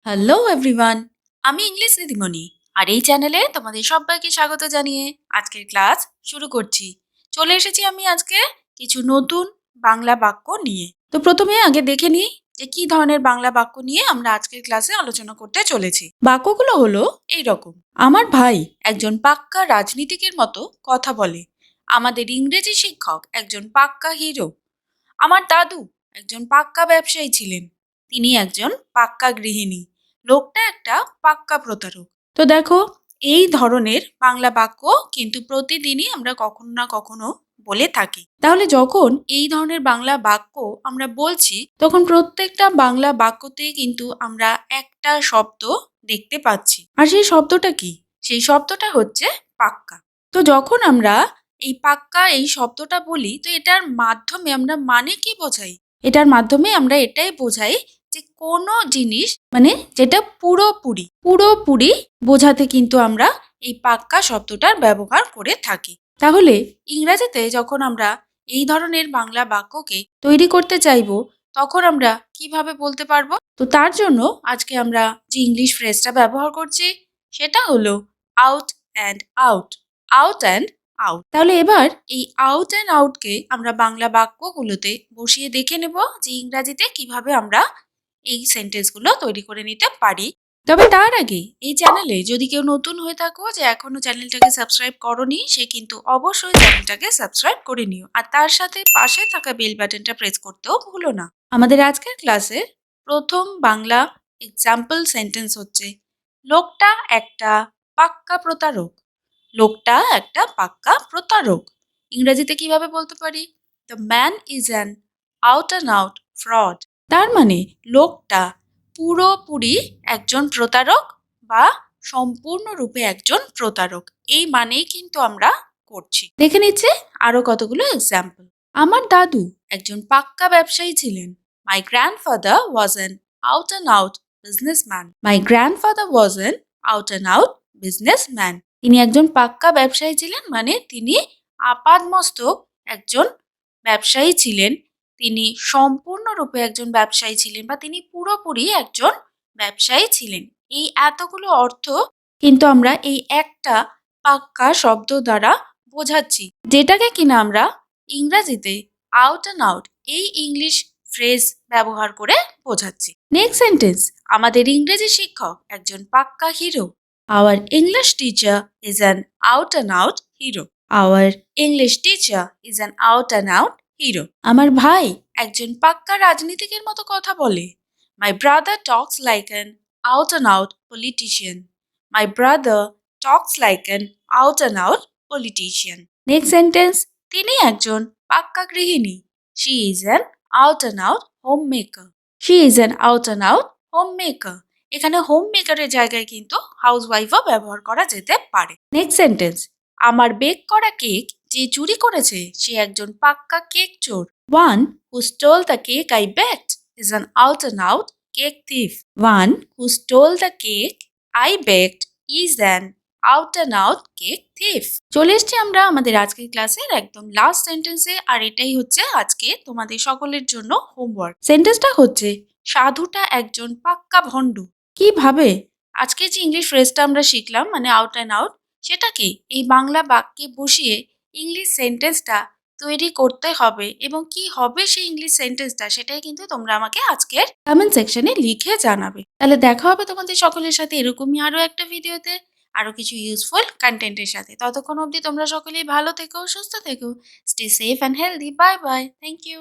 Hello everyone, আমি English দিদিমণি আর এই চ্যানেলে তোমাদের সবাইকে স্বাগত জানিয়ে আজকের ক্লাস শুরু করছি। চলে এসেছি আমি আজকে কিছু নতুন বাংলা বাক্য নিয়ে। তো প্রথমে আগে দেখে নিই যে কি ধরনের বাংলা বাক্য নিয়ে আমরা আজকের ক্লাসে আলোচনা করতে চলেছি। বাক্যগুলো হলো এই রকম: আমার ভাই একজন পাক্কা রাজনীতিকের মতো কথা বলে। আমাদের ইংরেজি শিক্ষক একজন পাক্কা হিরো। আমার দাদু একজন পাক্কা ব্যবসায়ী ছিলেন। তিনি একজন পাক্কা গৃহিণী। লোকটা একটা পাক্কা প্রতারক। তো দেখো, এই ধরনের বাংলা বাক্য কিন্তু প্রতিদিনই আমরা কখনো না কখনো বলে থাকি। তাহলে যখন এই ধরনের বাংলা বাক্য আমরা বলছি, তখন প্রত্যেকটা বাংলা বাক্যতেই কিন্তু আমরা একটা শব্দ দেখতে পাচ্ছি। আর সেই শব্দটা কি? সেই শব্দটা হচ্ছে পাক্কা। তো যখন আমরা এই পাক্কা এই শব্দটা বলি, তো এটার মাধ্যমে আমরা মানে কি বোঝাই? এটার মাধ্যমে আমরা এটাই বোঝাই যে কোনো জিনিস মানে যেটা পুরোপুরি বোঝাতে কিন্তু আমরা এই পাক্কা শব্দটার ব্যবহার করে থাকি। তাহলে ইংরেজিতে যখন আমরা এই ধরনের বাংলা বাক্যকে তৈরি করতে চাইবো, তখন আমরা কিভাবে বলতে পারবো? তো তার জন্য আজকে আমরা যে ইংলিশ ফ্রেজটা ব্যবহার করছি সেটা হলো out and out. Out and out. তাহলে এবার এই আউট অ্যান্ড আউটকে আমরা বাংলা বাক্যগুলোতে বসিয়ে দেখে নেব যে ইংরাজিতে কিভাবে আমরা এই সেন্টেন্সগুলো তৈরি করে নিতে পারি। তবে তার আগে এই চ্যানেলে যদি কেউ নতুন হয়ে থাকো যে এখনো চ্যানেলটাকে সাবস্ক্রাইব করোনি, সে কিন্তু অবশ্যই চ্যানেলটাকে সাবস্ক্রাইব করে নিও আর তার সাথে পাশে থাকা বেল বাটনটা প্রেস করতেও ভুলো না। আমাদের আজকের ক্লাসে প্রথম বাংলা এক্সাম্পল সেন্টেন্স হচ্ছে লোকটা একটা পাক্কা প্রতারক। লোকটা একটা পাক্কা প্রতারক। ইংরেজিতে কিভাবে বলতে পারি? The man is an out and out fraud. তার মানে লোকটা পুরোপুরি একজন প্রতারক বা সম্পূর্ণরূপে একজন প্রতারক, এই মানেই কিন্তু আমরা করছি। দেখে নিচ্ছে আরো কতগুলো এক্সাম্পল। আমার দাদু একজন পাক্কা ব্যবসায়ী ছিলেন। My grandfather was an out and out businessman. My grandfather was an out and out businessman. তিনি একজন পাক্কা ব্যবসায়ী ছিলেন, মানে তিনি আপাদমস্তক একজন ব্যবসায়ী ছিলেন। তিনি সম্পূর্ণরূপে একজন ব্যবসায়ী ছিলেন বা তিনি পুরোপুরি একজন ব্যবসায়ী ছিলেন। এই এতগুলো অর্থ কিন্তু আমরা এই একটা পাক্কা শব্দ দ্বারা বোঝাচ্ছি, যেটাকে কিনা আমরা ইংরাজিতে আউট অ্যান্ড আউট এই ইংলিশ ফ্রেজ ব্যবহার করে বোঝাচ্ছি। নেক্সট সেন্টেন্স: আমাদের ইংরেজি শিক্ষক একজন পাক্কা hero. Our English teacher is an out and out hero. Our English teacher is an out and out hero. আমার ভাই একজন পাক্কা রাজনীতিকের মতো কথা বলে। My brother talks like an out and out politician. My brother talks like an out and out politician. Next sentence: তিনি একজন পাক্কা গৃহিণী। She is an out and out homemaker. She is an out and out homemaker. এখানে home মেকারের জায়গায় কিন্তু house ওয়াইফও ব্যবহার করা যেতে পারে। নেক্সট সেন্টেন্স: আমার বেক করা কেক যে চুরি করেছে সে একজন পাক্কা কেক চোর। One who stole the cake I baked is an out and out cake thief. One who stole the cake I baked is an out and out cake thief. চলে এসছি আমরা আমাদের আজকের ক্লাসের একদম লাস্ট সেন্টেন্সে, আর এটাই হচ্ছে আজকে তোমাদের সকলের জন্য হোমওয়ার্ক। সেন্টেন্সটা হচ্ছে সাধুটা একজন পাক্কা ভণ্ড। কিভাবে আজকে যে ইংলিশ ফ্রেজটা আমরা শিখলাম মানে আউট অ্যান্ড আউট, সেটাকে এই বাংলা বাক্যে বসিয়ে ইংলিশ সেন্টেন্সটা তৈরি করতে হবে এবং কি হবে সেই ইংলিশ সেন্টেন্সটা, সেটাই কিন্তু তোমরা আমাকে আজকের কমেন্ট সেকশনে লিখে জানাবে। তাহলে দেখা হবে তোমাদের সকলের সাথে এরকমই আরো একটা ভিডিওতে আরো কিছু ইউজফুল কন্টেন্টের সাথে। ততক্ষণ অবধি তোমরা সকলেই ভালো থেকো, সুস্থ থেকো। Stay safe and healthy. Bye bye. Thank you.